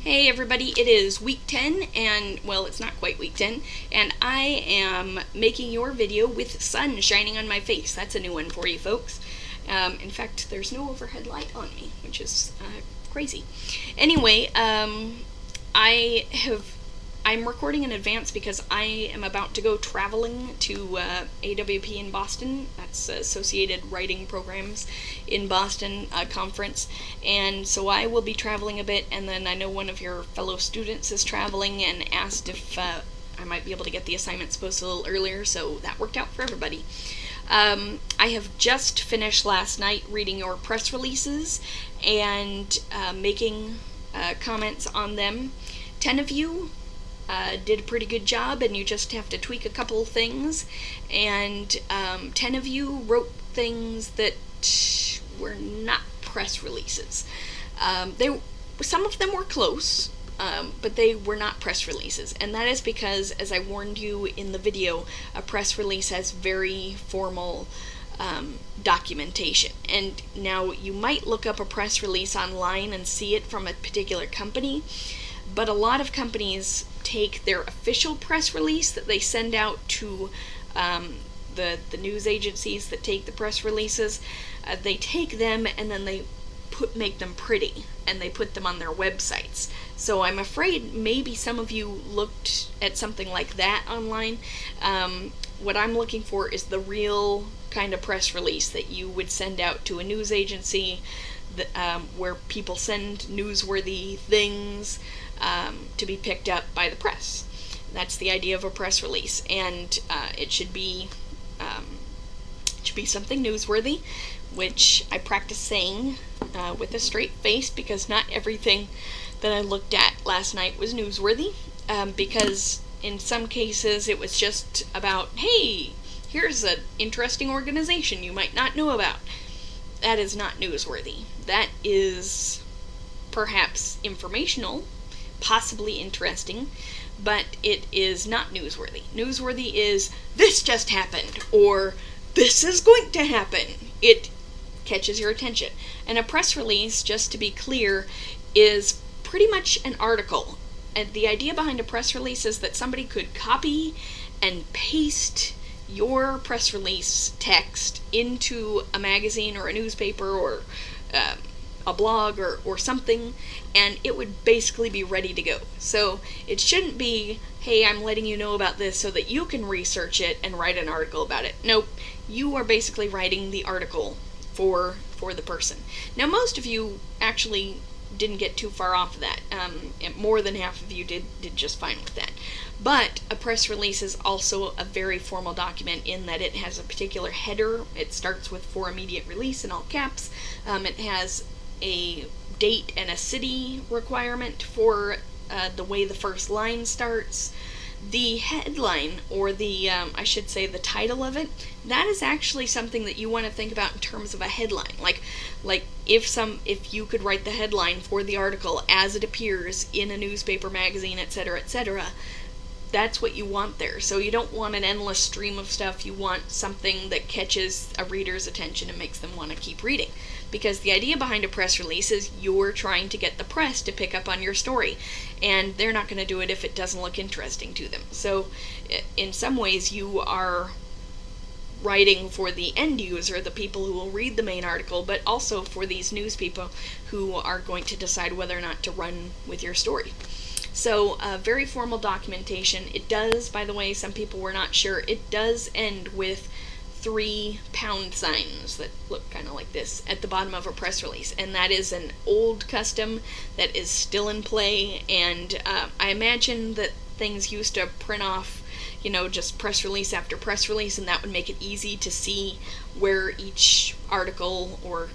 Hey everybody, it is week 10, and well, it's not quite week 10, and I am making your video with sun shining on my face. That's a new one for you folks. In fact, there's no overhead light on me, which is crazy. Anyway, I'm recording in advance because I am about to go traveling to AWP in Boston. That's Associated Writing Programs in Boston conference. And so I will be traveling a bit, and then I know one of your fellow students is traveling and asked if I might be able to get the assignments posted a little earlier, so that worked out for everybody. I have just finished last night reading your press releases and making comments on them. 10 of you did a pretty good job, and you just have to tweak a couple things, and 10 of you wrote things that were not press releases. Some of them were close, but they were not press releases, and that is because, as I warned you in the video, a press release has very formal documentation. And now you might look up a press release online and see it from a particular company, but a lot of companies take their official press release that they send out to the news agencies that take the press releases. They take them and then they make them pretty, and they put them on their websites. So I'm afraid maybe some of you looked at something like that online. What I'm looking for is the real kind of press release that you would send out to a news agency, where people send newsworthy things to be picked up by the press. That's the idea of a press release, and it should be something newsworthy, which I practice saying with a straight face, because not everything that I looked at last night was newsworthy, because in some cases it was just about, hey, here's an interesting organization you might not know about. That is not newsworthy. That is perhaps informational, possibly interesting, but it is not newsworthy. Newsworthy is, this just happened, or this is going to happen. It catches your attention. And a press release, just to be clear, is pretty much an article. And the idea behind a press release is that somebody could copy and paste your press release text into a magazine or a newspaper or a blog or something, and it would basically be ready to go. So it shouldn't be, hey, I'm letting you know about this so that you can research it and write an article about it. Nope, you are basically writing the article for the person. Now, most of you actually didn't get too far off of that. More than half of you did just fine with that. But a press release is also a very formal document in that it has a particular header. It starts with "for immediate release" in all caps. It has a date and a city requirement for the way the first line starts. The headline, or I should say the title of it, that is actually something that you want to think about in terms of a headline. Like if you could write the headline for the article as it appears in a newspaper, magazine, etc., etc., that's what you want there. So you don't want an endless stream of stuff. You want something that catches a reader's attention and makes them want to keep reading. Because the idea behind a press release is you're trying to get the press to pick up on your story, and they're not going to do it if it doesn't look interesting to them. So in some ways you are writing for the end user, the people who will read the main article, but also for these news people who are going to decide whether or not to run with your story. So very formal documentation. It does, by the way, some people were not sure, it does end with 3 pound signs that look kind of like this at the bottom of a press release, and that is an old custom that is still in play. And I imagine that things used to print off, just press release after press release, and that would make it easy to see where each article or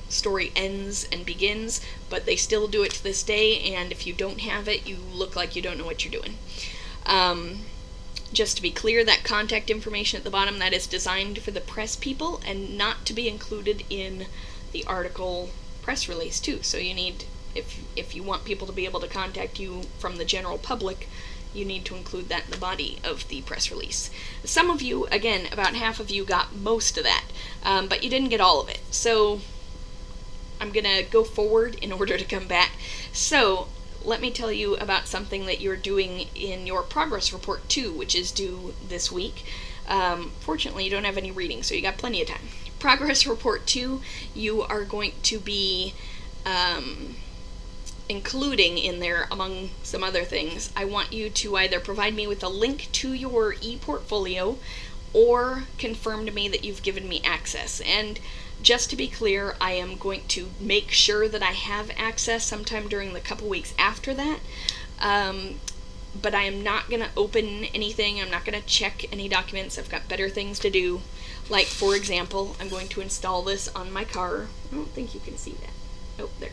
story ends and begins, but they still do it to this day, and if you don't have it, you look like you don't know what you're doing. Just to be clear, that contact information at the bottom, that is designed for the press people and not to be included in the article press release too. So you need, if you want people to be able to contact you from the general public, you need to include that in the body of the press release. Some of you, again, about half of you got most of that, but you didn't get all of it. So I'm going to go forward in order to come back. So let me tell you about something that you're doing in your progress report 2, which is due this week. Fortunately, you don't have any reading, so you got plenty of time. Progress report 2, you are going to be including in there, among some other things, I want you to either provide me with a link to your ePortfolio or confirm to me that you've given me access. And just to be clear, I am going to make sure that I have access sometime during the couple weeks after that. But I am not going to open anything. I'm not going to check any documents. I've got better things to do. Like, for example, I'm going to install this on my car. I don't think you can see that. Oh, there.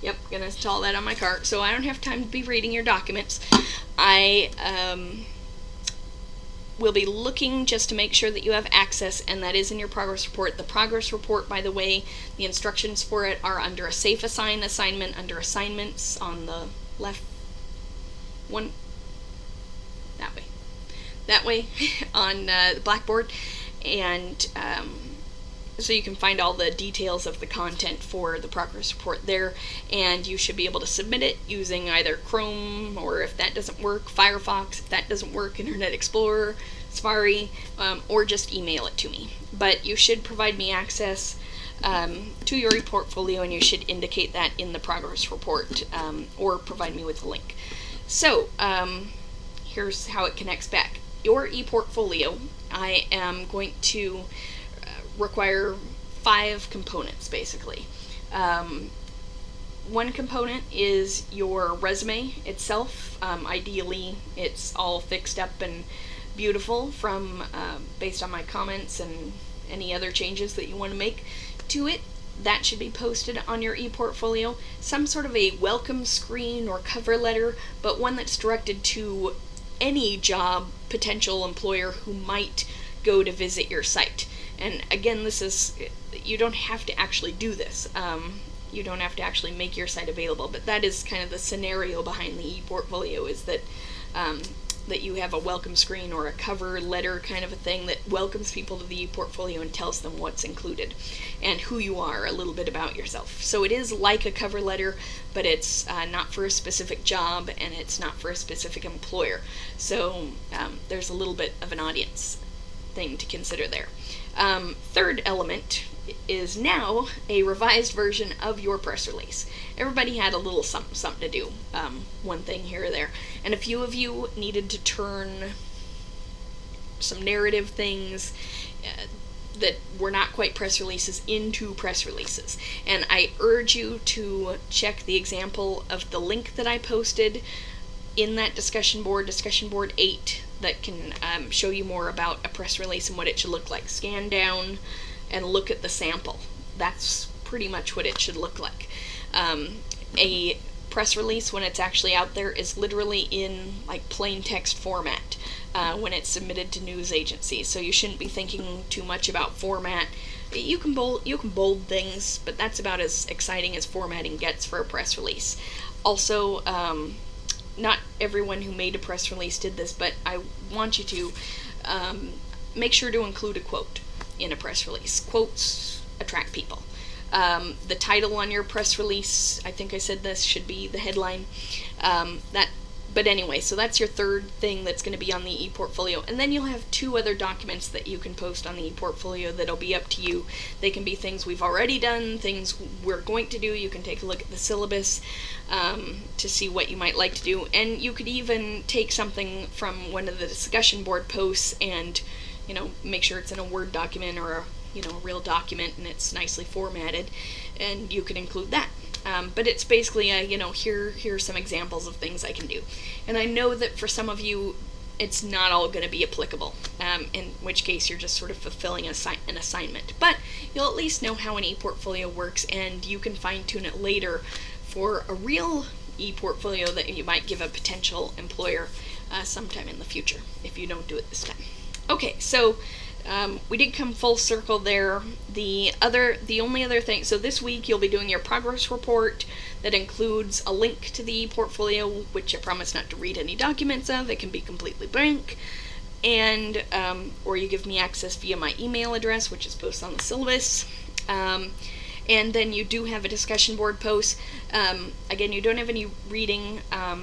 Yep, going to install that on my car. So I don't have time to be reading your documents. I will be looking just to make sure that you have access, and that is in your progress report. The progress report, by the way, the instructions for it are under a Safe Assign assignment, under assignments on the left one, that way on the Blackboard, and so you can find all the details of the content for the progress report there, and you should be able to submit it using either Chrome, or if that doesn't work, Firefox. If that doesn't work, Internet Explorer, Safari, or just email it to me. But you should provide me access to your ePortfolio, and you should indicate that in the progress report, or provide me with a link. So, here's how it connects back. Your ePortfolio, I am going to require 5 components, basically. One component is your resume itself. Ideally, it's all fixed up and beautiful from based on my comments and any other changes that you want to make to it. That should be posted on your ePortfolio. Some sort of a welcome screen or cover letter, but one that's directed to any job potential employer who might go to visit your site. And again, this is, you don't have to actually do this. You don't have to actually make your site available, but that is kind of the scenario behind the ePortfolio, is that that you have a welcome screen or a cover letter kind of a thing that welcomes people to the ePortfolio and tells them what's included and who you are, a little bit about yourself. So it is like a cover letter, but it's not for a specific job, and it's not for a specific employer. So there's a little bit of an audience thing to consider there. Third element is now a revised version of your press release. Everybody had a little something to do, one thing here or there, and a few of you needed to turn some narrative things that were not quite press releases into press releases. And I urge you to check the example of the link that I posted in that discussion board 8, that can show you more about a press release and what it should look like. Scan down and look at the sample. That's pretty much what it should look like. A press release, when it's actually out there, is literally in like plain text format when it's submitted to news agencies. So you shouldn't be thinking too much about format. You can bold things, but that's about as exciting as formatting gets for a press release. Also, not everyone who made a press release did this, but I want you to make sure to include a quote in a press release. Quotes attract people. The title on your press release, I think I said this, should be the headline. But anyway, so that's your third thing that's going to be on the ePortfolio. And then you'll have 2 other documents that you can post on the ePortfolio that'll be up to you. They can be things we've already done, things we're going to do. You can take a look at the syllabus to see what you might like to do. And you could even take something from one of the discussion board posts and, make sure it's in a Word document or a real document and it's nicely formatted, and you can include that. But it's basically here's some examples of things I can do. And I know that for some of you, it's not all going to be applicable, in which case you're just sort of fulfilling an assignment. But you'll at least know how an ePortfolio works, and you can fine-tune it later for a real ePortfolio that you might give a potential employer sometime in the future, if you don't do it this time. Okay, so we did come full circle there. The only other thing, so this week you'll be doing your progress report that includes a link to the ePortfolio, which I promise not to read any documents of. It can be completely blank, and or you give me access via my email address, which is posted on the syllabus. And then you do have a discussion board post. Again, you don't have any reading,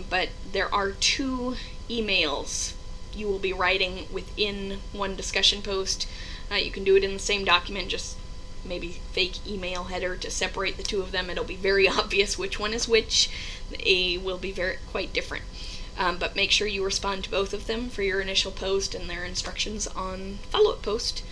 but there are 2 emails you will be writing within one discussion post. You can do it in the same document, just maybe fake email header to separate the 2 of them. It'll be very obvious which one is which. They will be quite different. But make sure you respond to both of them for your initial post and their instructions on follow-up post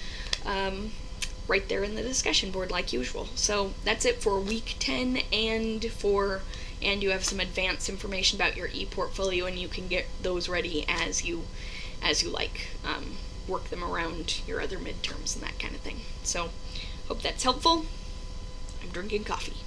right there in the discussion board like usual. So that's it for week 10, and you have some advanced information about your ePortfolio, and you can get those ready as you like. Work them around your other midterms and that kind of thing. So hope that's helpful. I'm drinking coffee.